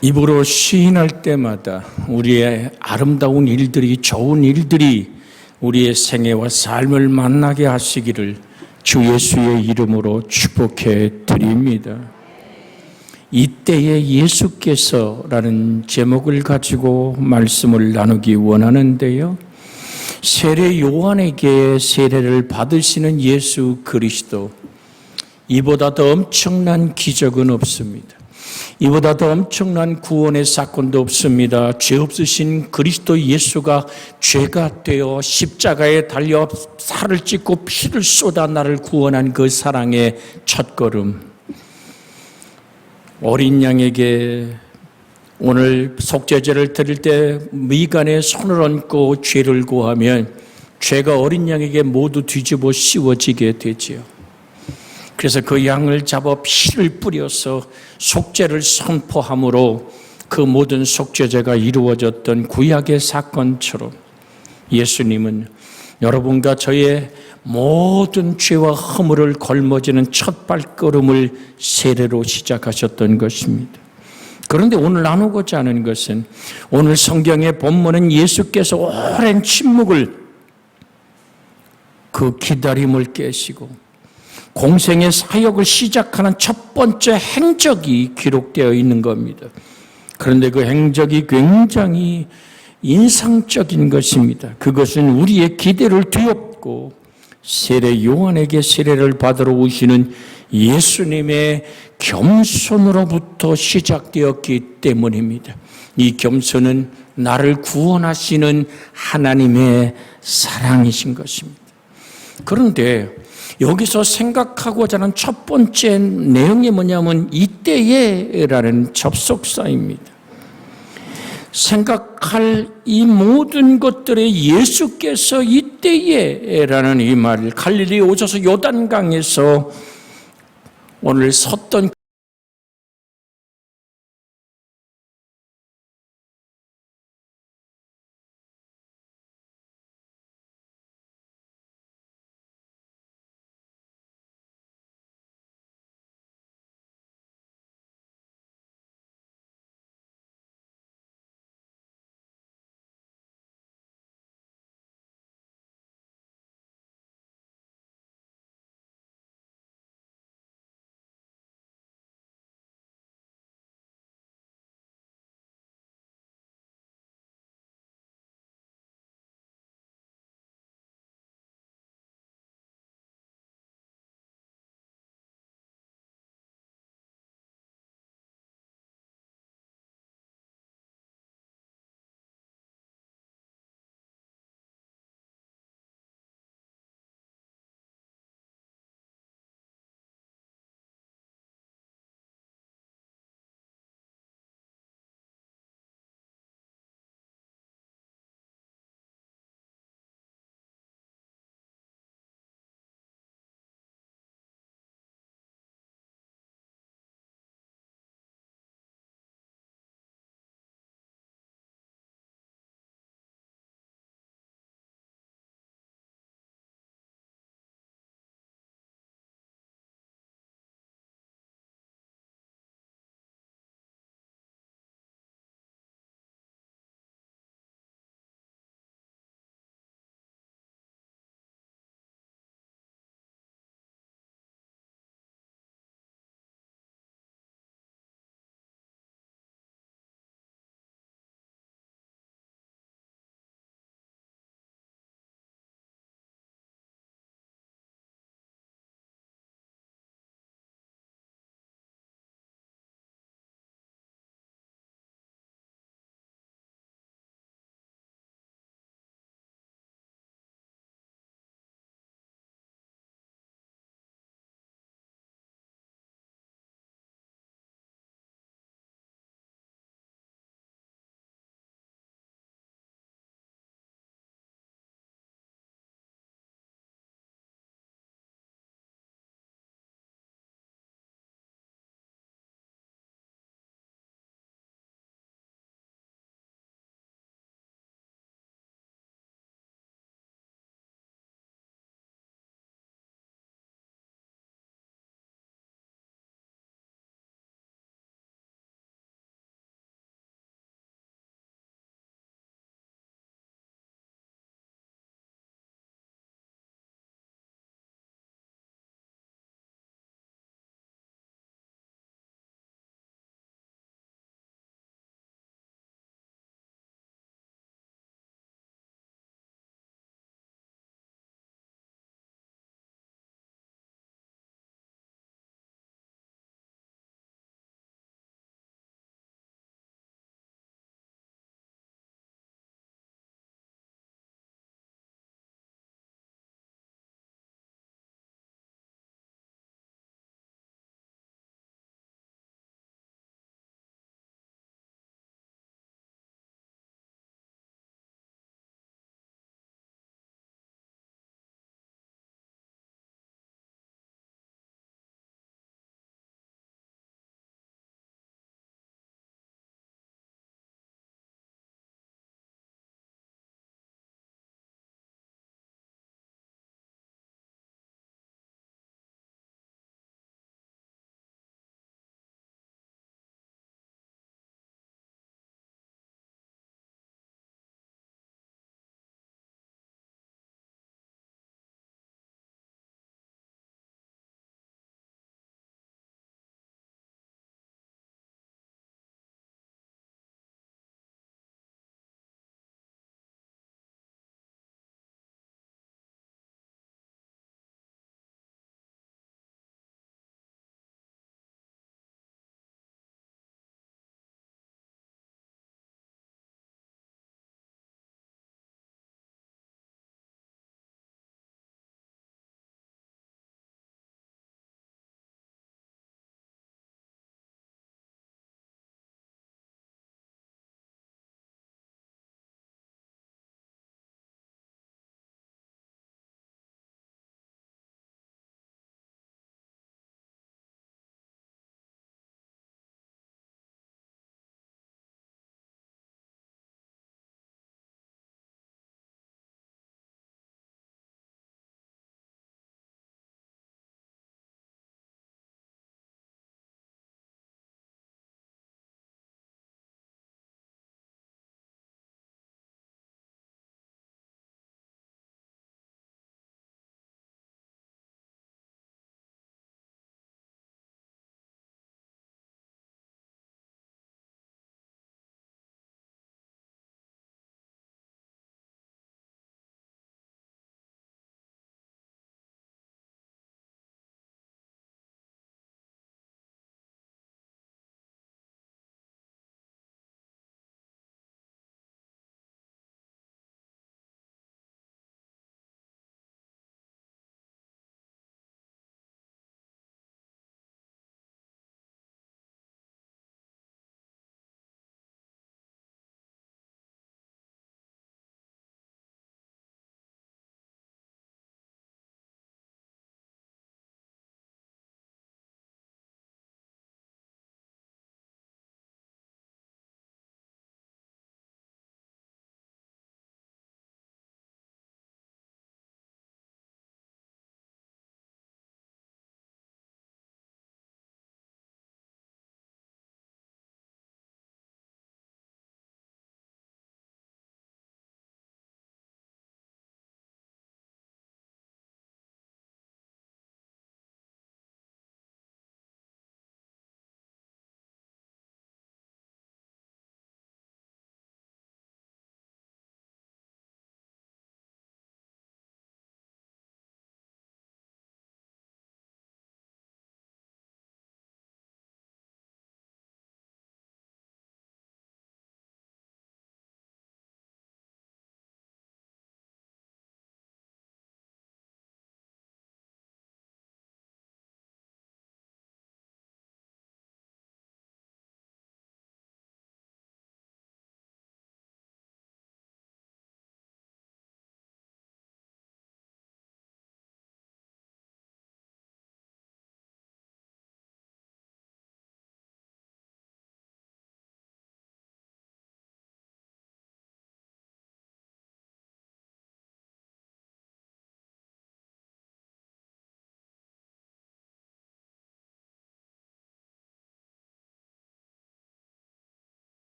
입으로 시인할 때마다 우리의 아름다운 일들이, 좋은 일들이 우리의 생애와 삶을 만나게 하시기를 주 예수의 이름으로 축복해 드립니다. 이때에 예수께서라는 제목을 가지고 말씀을 나누기 원하는데요. 세례 요한에게 세례를 받으시는 예수 그리스도, 이보다 더 엄청난 기적은 없습니다. 이보다 더 엄청난 구원의 사건도 없습니다. 죄 없으신 그리스도 예수가 죄가 되어 십자가에 달려 살을 찢고 피를 쏟아 나를 구원한 그 사랑의 첫걸음. 어린 양에게 오늘 속죄제를 드릴 때 미간에 손을 얹고 죄를 고하면 죄가 어린 양에게 모두 뒤집어 씌워지게 되지요. 그래서 그 양을 잡아 피를 뿌려서 속죄를 선포함으로 그 모든 속죄제가 이루어졌던 구약의 사건처럼 예수님은 여러분과 저의 모든 죄와 허물을 걸머지는 첫 발걸음을 세례로 시작하셨던 것입니다. 그런데 오늘 나누고자 하는 것은, 오늘 성경의 본문은 예수께서 오랜 침묵을, 그 기다림을 깨시고 공생의 사역을 시작하는 첫 번째 행적이 기록되어 있는 겁니다. 그런데 그 행적이 굉장히 인상적인 것입니다. 그것은 우리의 기대를 뒤엎고 세례 요한에게 세례를 받으러 오시는 예수님의 겸손으로부터 시작되었기 때문입니다. 이 겸손은 나를 구원하시는 하나님의 사랑이신 것입니다. 그런데 여기서 생각하고자 하는 첫 번째 내용이 뭐냐면 이때에라는 접속사입니다. 생각할 이 모든 것들에 예수께서 이때에라는 이 말을 갈릴리에 오셔서 요단강에서 오늘 섰던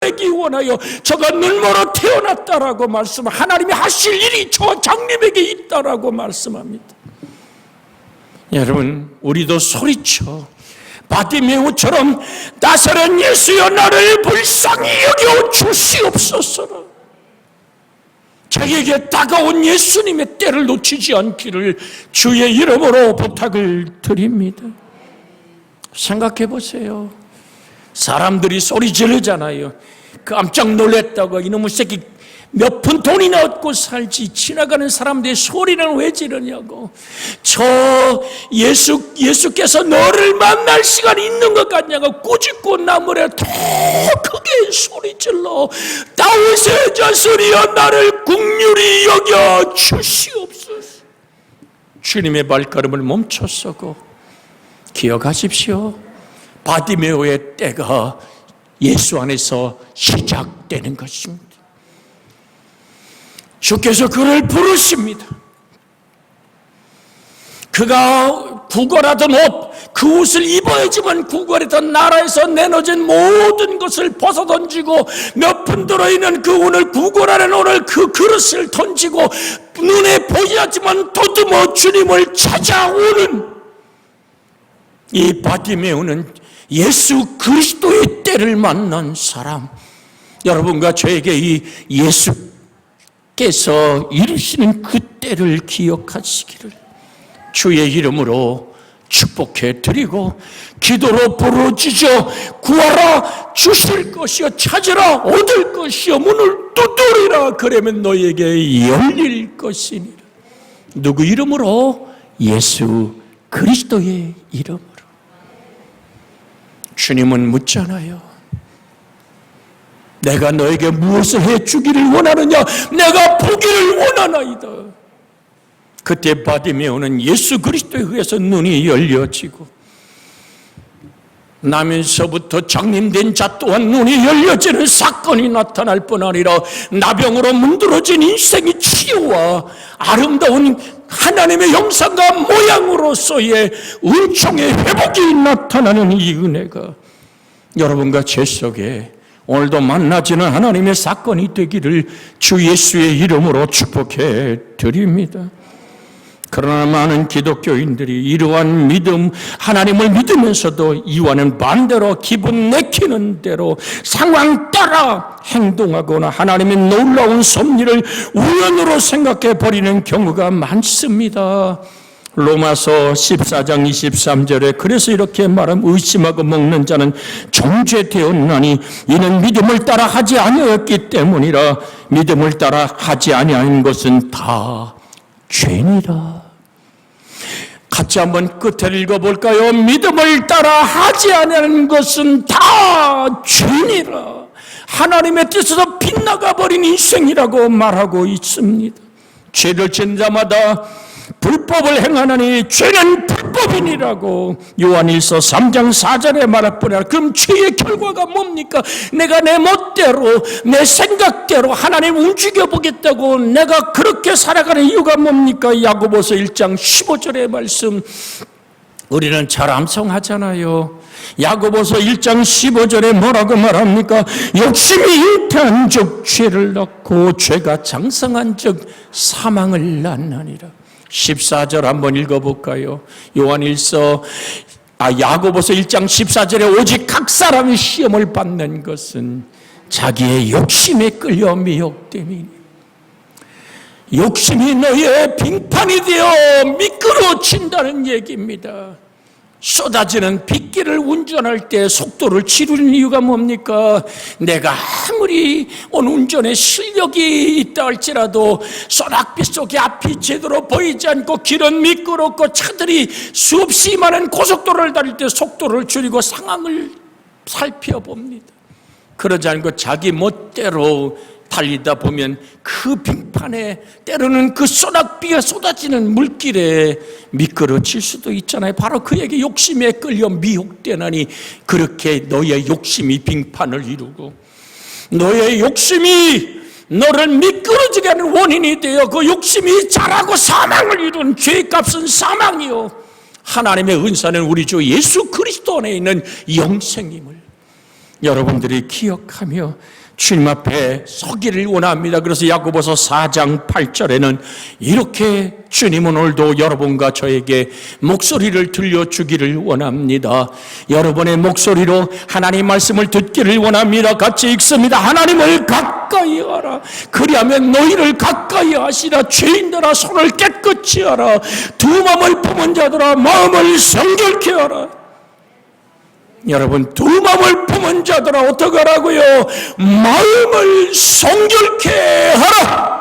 드러내기 원하여 저가 눈먼으로 태어났다라고 말씀합니다. 하나님이 하실 일이 저 장님에게 있다라고 말씀합니다. 여러분, 우리도 소리쳐 바디메오처럼 나사렛 예수여 나를 불쌍히 여겨 주시옵소서라. 자기에게 다가온 예수님의 때를 놓치지 않기를 주의 이름으로 부탁을 드립니다. 생각해 보세요. 사람들이 소리 지르잖아요. 깜짝 놀랐다고 이놈의 새끼 몇 푼 돈이나 얻고 살지 지나가는 사람들의 소리는 왜 지르냐고. 저 예수께서 너를 만날 시간이 있는 것 같냐고 꾸짖고 나무래 더 크게 소리질러 다윗의 자손이여 나를 긍휼히 여겨 주시옵소서. 주님의 발걸음을 멈췄었고 기억하십시오. 바디메오의 때가 예수 안에서 시작되는 것입니다. 주께서 그를 부르십니다. 그가 구걸하던 옷, 그 옷을 입어야지만 구걸했던 나라에서 내놓은 모든 것을 벗어던지고 몇 푼 들어있는 그 오늘 구걸하는 오늘 그 그릇을 던지고 눈에 보이지 않지만 더듬어 주님을 찾아오는 이 바디메오는 예수 그리스도의 때를 만난 사람. 여러분과 저에게 이 예수께서 이루시는 그 때를 기억하시기를 주의 이름으로 축복해 드리고 기도로 부르짖어 구하라 주실 것이요 찾으라 얻을 것이요 문을 두드리라 그러면 너에게 열릴 것이니라. 누구 이름으로? 예수 그리스도의 이름으로. 주님은 묻잖아요. 내가 너에게 무엇을 해주기를 원하느냐? 내가 보기를 원하나이다. 그때 바디메오는 예수 그리스도에 의해서 눈이 열려지고 나면서부터 장님된 자 또한 눈이 열려지는 사건이 나타날 뿐 아니라 나병으로 문드러진 인생이 치유와 아름다운 하나님의 형상과 모양으로서의 은총의 회복이 나타나는 이 은혜가 여러분과 제 속에 오늘도 만나지는 하나님의 사건이 되기를 주 예수의 이름으로 축복해 드립니다. 그러나 많은 기독교인들이 이러한 믿음, 하나님을 믿으면서도 이와는 반대로 기분 내키는 대로 상황 따라 행동하거나 하나님의 놀라운 섭리를 우연으로 생각해 버리는 경우가 많습니다. 로마서 14장 23절에 그래서 이렇게 말하면 의심하고 먹는 자는 정죄되었나니 이는 믿음을 따라 하지 아니하였기 때문이라. 믿음을 따라 하지 아니하는 것은 다 죄니라. 같이 한번 끝을 읽어볼까요? 믿음을 따라 하지 아니하는 것은 다 죄니라. 하나님의 뜻에서 빗나가 버린 인생이라고 말하고 있습니다. 죄를 지은 자마다 불법을 행하나니 죄는 불법이니라고 요한일서 3장 4절에 말할 뿐이라. 그럼 죄의 결과가 뭡니까? 내가 내 멋대로 내 생각대로 하나님 움직여보겠다고 내가 그렇게 살아가는 이유가 뭡니까? 야고보서 1장 15절의 말씀 우리는 잘 암송하잖아요. 야고보서 1장 15절에 뭐라고 말합니까? 욕심이 잉태한 적 죄를 낳고 죄가 장성한 적 사망을 낳느니라. 14절 한번 읽어볼까요? 야고보서 1장 14절에 오직 각 사람이 시험을 받는 것은 자기의 욕심에 끌려 미혹됨이니 욕심이 너의 빙판이 되어 미끄러진다는 얘기입니다. 쏟아지는 빗길을 운전할 때 속도를 지르는 이유가 뭡니까? 내가 아무리 운전에 실력이 있다 할지라도 소낙빛 속에 앞이 제대로 보이지 않고 길은 미끄럽고 차들이 수없이 많은 고속도로를 달릴 때 속도를 줄이고 상황을 살펴봅니다. 그러지 않고 자기 멋대로 달리다 보면 그 빙판에 때로는 그 소낙비가 쏟아지는 물길에 미끄러질 수도 있잖아요. 바로 그에게 욕심에 끌려 미혹되나니 그렇게 너의 욕심이 빙판을 이루고 너의 욕심이 너를 미끄러지게 하는 원인이 되어 그 욕심이 자라고 사망을 이룬 죄값은 사망이요 하나님의 은사는 우리 주 예수 그리스도 안에 있는 영생임을 여러분들이 기억하며 주님 앞에 서기를 원합니다. 그래서 야고보서 4장 8절에는 이렇게 주님은 오늘도 여러분과 저에게 목소리를 들려주기를 원합니다. 여러분의 목소리로 하나님 말씀을 듣기를 원합니다. 같이 읽습니다. 하나님을 가까이 하라. 그리하면 너희를 가까이 하시라. 죄인들아 손을 깨끗이 하라. 두 마음을 품은 자들아 마음을 성결케 하라. 여러분, 두 마음을 품은 자들아 어떻게 하라고요? 마음을 성결케 하라.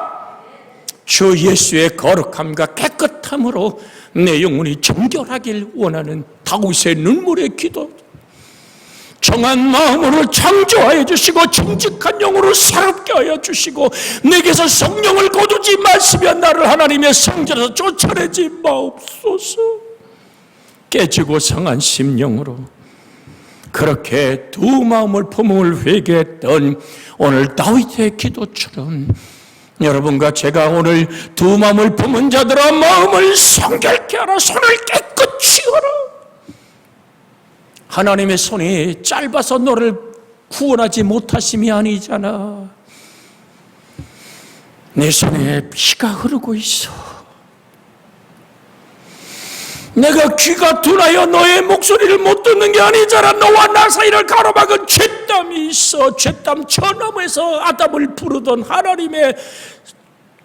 주 예수의 거룩함과 깨끗함으로 내 영혼이 정결하길 원하는 다윗의 눈물의 기도. 정한 마음으로 창조하여 주시고 정직한 영으로 새롭게 하여 주시고 내게서 성령을 거두지 마시며 나를 하나님의 성전에서 쫓아내지 마옵소서. 깨지고 상한 심령으로 그렇게 두 마음을 품음을 회개했던 오늘 다윗의 기도처럼 여러분과 제가 오늘 두 마음을 품은 자들아 마음을 성결케 하라. 손을 깨끗이 하라. 하나님의 손이 짧아서 너를 구원하지 못하심이 아니잖아. 내 손에 피가 흐르고 있어. 내가 귀가 둔하여 너의 목소리를 못 듣는 게 아니잖아. 너와 나 사이를 가로막은 죄땀이 있어. 죄땀 저나무에서 아담을 부르던 하나님의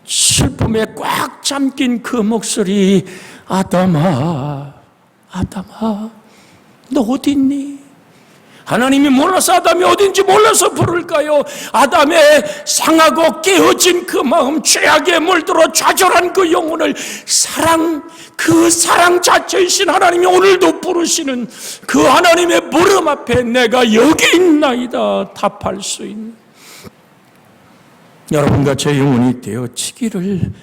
슬픔에 꽉 잠긴 그 목소리. 아담아, 아담아, 너 어디 있니? 하나님이 몰라서 아담이 어딘지 몰라서 부를까요? 아담의 상하고 깨어진 그 마음, 죄악에 물들어 좌절한 그 영혼을 그 사랑 자체이신 하나님이 오늘도 부르시는 그 하나님의 부름 앞에 내가 여기 있나이다 답할 수 있는 여러분과 제 영혼이 되어지기를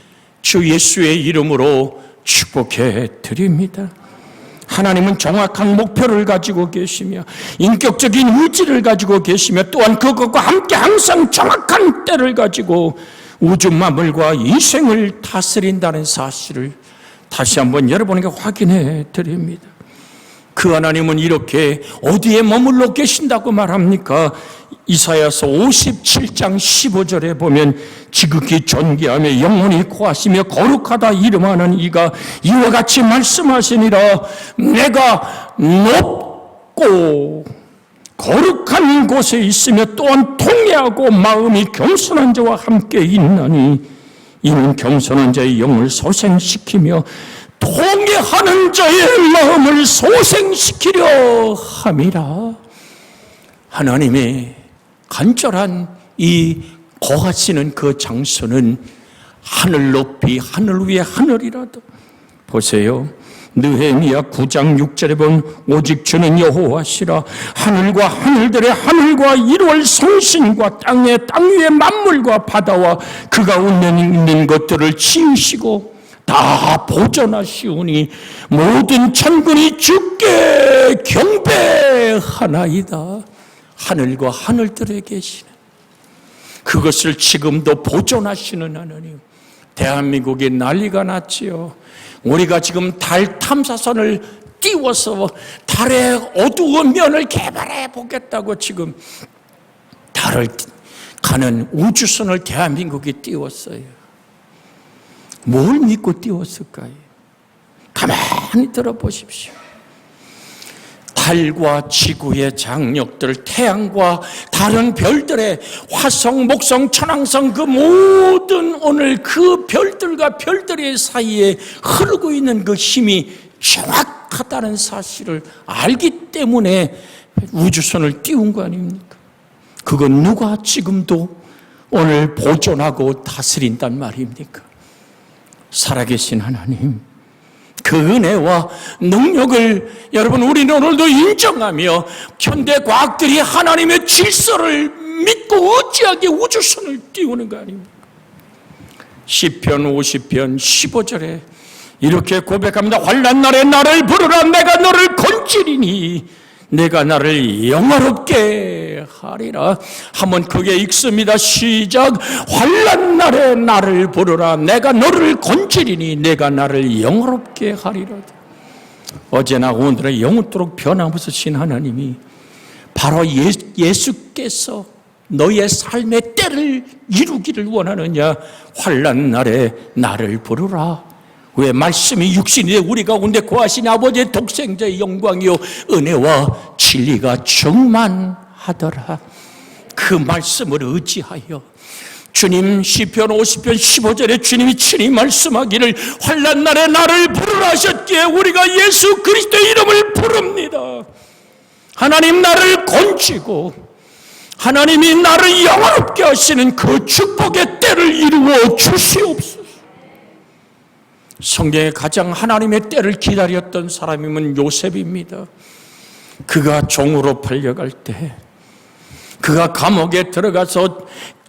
주 예수의 이름으로 축복해 드립니다. 하나님은 정확한 목표를 가지고 계시며 인격적인 의지를 가지고 계시며 또한 그것과 함께 항상 정확한 때를 가지고 우주 만물과 인생을 다스린다는 사실을 다시 한번 여러분에게 확인해 드립니다. 그 하나님은 이렇게 어디에 머물러 계신다고 말합니까? 이사야서 57장 15절에 보면 지극히 존귀하며 영원히 고하시며 거룩하다 이름하는 이가 이와 같이 말씀하시니라. 내가 높고 거룩한 곳에 있으며 또한 통회하고 마음이 겸손한 자와 함께 있나니 이는 겸손한 자의 영을 소생시키며 통회하는 자의 마음을 소생시키려 함이라. 하나님의 간절한 이 거하시는 그 장소는 하늘 높이 하늘 위에 하늘이라도. 보세요. 느헤미야 9장 6절에 보면 오직 주는 여호와시라. 하늘과 하늘들의 하늘과 이루할 성신과 땅 위의 만물과 바다와 그 가운데 있는 것들을 지으시고 다 보존하시오니 모든 천군이 주께 경배하나이다. 하늘과 하늘들에 계시는 그것을 지금도 보존하시는 하나님. 대한민국이 난리가 났지요. 우리가 지금 달 탐사선을 띄워서 달의 어두운 면을 개발해 보겠다고 지금 달을 가는 우주선을 대한민국이 띄웠어요. 뭘 믿고 띄웠을까요? 가만히 들어보십시오. 달과 지구의 장력들, 태양과 다른 별들의 화성, 목성, 천왕성 그 모든 오늘 그 별들과 별들의 사이에 흐르고 있는 그 힘이 정확하다는 사실을 알기 때문에 우주선을 띄운 거 아닙니까? 그건 누가 지금도 오늘 보존하고 다스린단 말입니까? 살아계신 하나님. 그 은혜와 능력을 여러분 우리는 오늘도 인정하며 현대 과학들이 하나님의 질서를 믿고 어찌하게 우주선을 띄우는 거 아닙니까? 시편 50편 15절에 이렇게 고백합니다. 환난 날에 나를 부르라. 내가 너를 건지리니 내가 나를 영화롭게 하리라. 한번 크게 읽습니다. 시작. 환난 날에 나를 부르라. 내가 너를 건지리니 내가 나를 영화롭게 하리라. 어제나 오늘은 영원토록 변함없으신 하나님이 바로 예수께서 너의 삶의 때를 이루기를 원하느냐? 환난 날에 나를 부르라. 왜 말씀이 육신이 돼 우리 가운데 거하신 아버지의 독생자의 영광이요 은혜와 진리가 충만하더라. 그 말씀을 의지하여 주님 시편 50편 15절에 주님이 친히 말씀하기를 환난 날에 나를 부르라 하셨기에 우리가 예수 그리스도의 이름을 부릅니다. 하나님 나를 건지고 하나님이 나를 영화롭게 하시는 그 축복의 때를 이루어 주시옵소서. 성경에 가장 하나님의 때를 기다렸던 사람이면 요셉입니다. 그가 종으로 팔려갈 때, 그가 감옥에 들어가서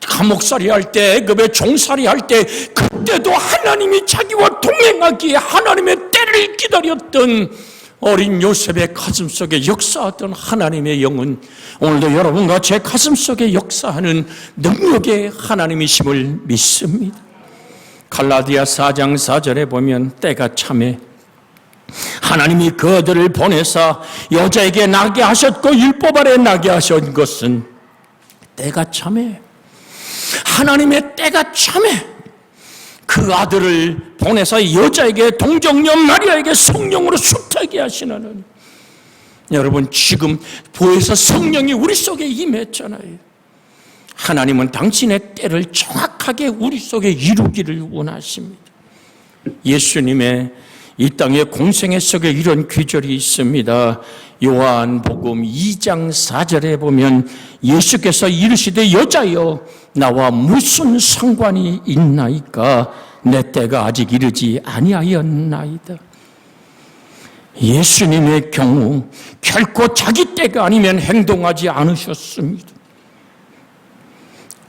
감옥살이 할 때, 애굽에 종살이 할 때, 그때도 하나님이 자기와 동행하기에 하나님의 때를 기다렸던 어린 요셉의 가슴속에 역사하던 하나님의 영은 오늘도 여러분과 제 가슴속에 역사하는 능력의 하나님이심을 믿습니다. 갈라디아 4장 4절에 보면 때가 참에 하나님이 그 아들을 보내사 여자에게 나게 하셨고 율법 아래 나게 하신 것은 때가 참에 하나님의 때가 참에 그 아들을 보내서 여자에게 동정녀 마리아에게 성령으로 수타게 하신 하나님. 여러분 지금 보혜사 성령이 우리 속에 임했잖아요. 하나님은 당신의 때를 정확하게 우리 속에 이루기를 원하십니다. 예수님의 이 땅의 공생애 속에 이런 귀절이 있습니다. 요한복음 2장 4절에 보면 예수께서 이르시되 여자여 나와 무슨 상관이 있나이까 내 때가 아직 이르지 아니하였나이다. 예수님의 경우 결코 자기 때가 아니면 행동하지 않으셨습니다.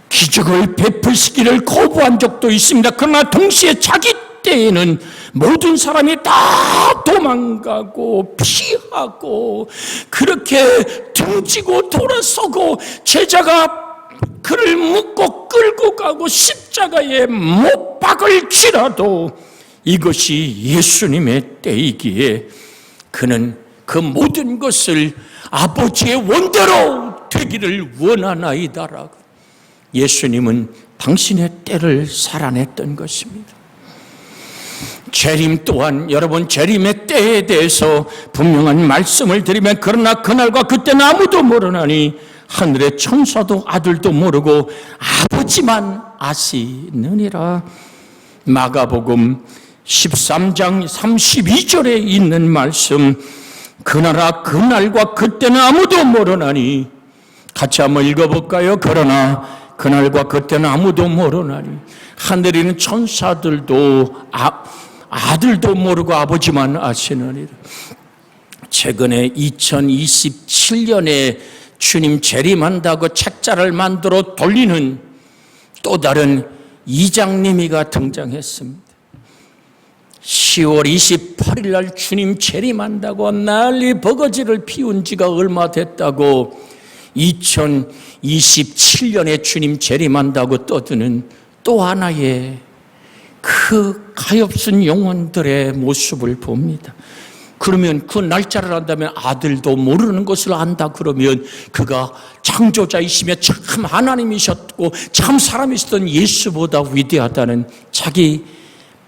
기적을 베푸시기를 거부한 적도 있습니다. 그러나 동시에 자기 때에는 모든 사람이 다 도망가고 피하고 그렇게 등지고 돌아서고 제자가 그를 묶고 끌고 가고 십자가에 못 박을지라도 이것이 예수님의 때이기에 그는 그 모든 것을 아버지의 원대로 되기를 원하나이다라고 예수님은 당신의 때를 살아냈던 것입니다. 재림 또한 여러분 재림의 때에 대해서 분명한 말씀을 드리면 그러나 그날과 그때는 아무도 모르나니 하늘의 천사도 아들도 모르고 아버지만 아시느니라. 마가복음 13장 32절에 있는 말씀 그나라 그날과 그때는 아무도 모르나니 같이 한번 읽어볼까요? 그러나 그날과 그때는 아무도 모르나니 하늘에 있는 천사들도 아들도 모르고 아버지만 아시느니라. 최근에 2027년에 주님 재림한다고 책자를 만들어 돌리는 또 다른 이장님이가 등장했습니다. 10월 28일 날 주님 재림한다고 난리 버거지를 피운 지가 얼마 됐다고 2027년에 주님 재림한다고 떠드는 또 하나의 그 가엾은 영혼들의 모습을 봅니다. 그러면 그 날짜를 안다면 아들도 모르는 것을 안다 그러면 그가 창조자이시며 참 하나님이셨고 참 사람이셨던 예수보다 위대하다는 자기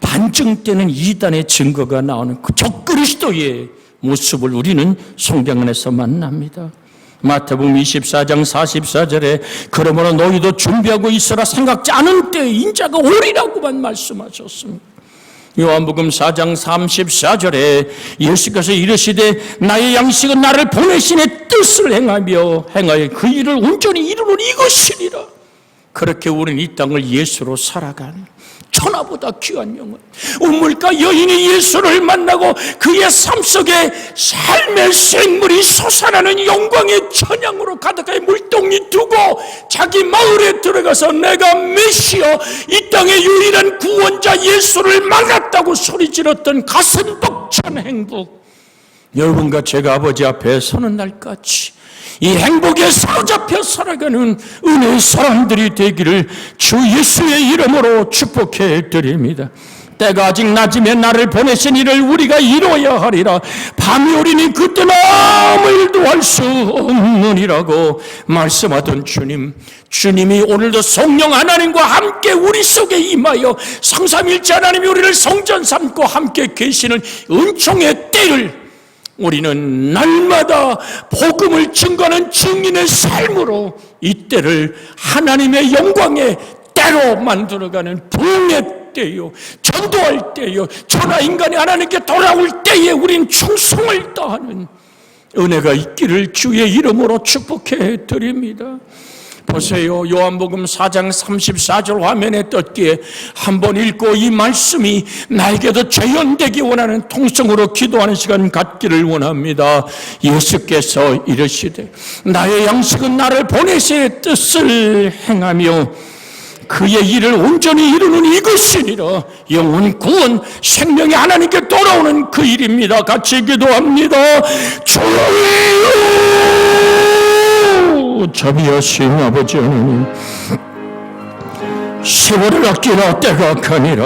반증되는 이단의 증거가 나오는 그 적그리스도의 모습을 우리는 성경 안에서 만납니다. 마태복음 24장 44절에 그러므로 너희도 준비하고 있으라 생각지 않은 때에 인자가 오리라고만 말씀하셨습니다. 요한복음 4장 34절에 예수께서 이르시되 나의 양식은 나를 보내신의 뜻을 행하여 그 일을 온전히 이루는 이것이니라. 그렇게 우리는 이 땅을 예수로 살아가는 천하보다 귀한 영혼 우물가 여인이 예수를 만나고 그의 삶 속에 삶의 생물이 솟아나는 영광의 천양으로 가득하게 물동이 두고 자기 마을에 들어가서 내가 메시아 이 땅의 유일한 구원자 예수를 만났다고 소리질렀던 가슴 벅찬 행복 여러분과 제가 아버지 앞에 서는 날까지 이 행복에 사로잡혀 살아가는 은혜의 사람들이 되기를 주 예수의 이름으로 축복해 드립니다. 때가 아직 낮으면 나를 보내신 이를 우리가 이루어야 하리라. 밤이 오리니 그때는 아무 일도 할 수 없느니라고 말씀하던 주님, 주님이 오늘도 성령 하나님과 함께 우리 속에 임하여 성삼일체 하나님이 우리를 성전 삼고 함께 계시는 은총의 때를 우리는 날마다 복음을 증거하는 증인의 삶으로 이 때를 하나님의 영광의 때로 만들어가는 부흥의 때요, 전도할 때요, 천하인간이 하나님께 돌아올 때에 우린 충성을 다하는 은혜가 있기를 주의 이름으로 축복해 드립니다. 보세요, 요한복음 4장 34절 화면에 떴기에 한번 읽고 이 말씀이 나에게도 재현되기 원하는 통성으로 기도하는 시간 갖기를 원합니다. 예수께서 이르시되 나의 양식은 나를 보내시의 뜻을 행하며 그의 일을 온전히 이루는 이것이니라. 영혼 구원 생명이 하나님께 돌아오는 그 일입니다. 같이 기도합니다. 주여, 자비하신 아버지 하나님, 세월을 아끼라 때가 가니라.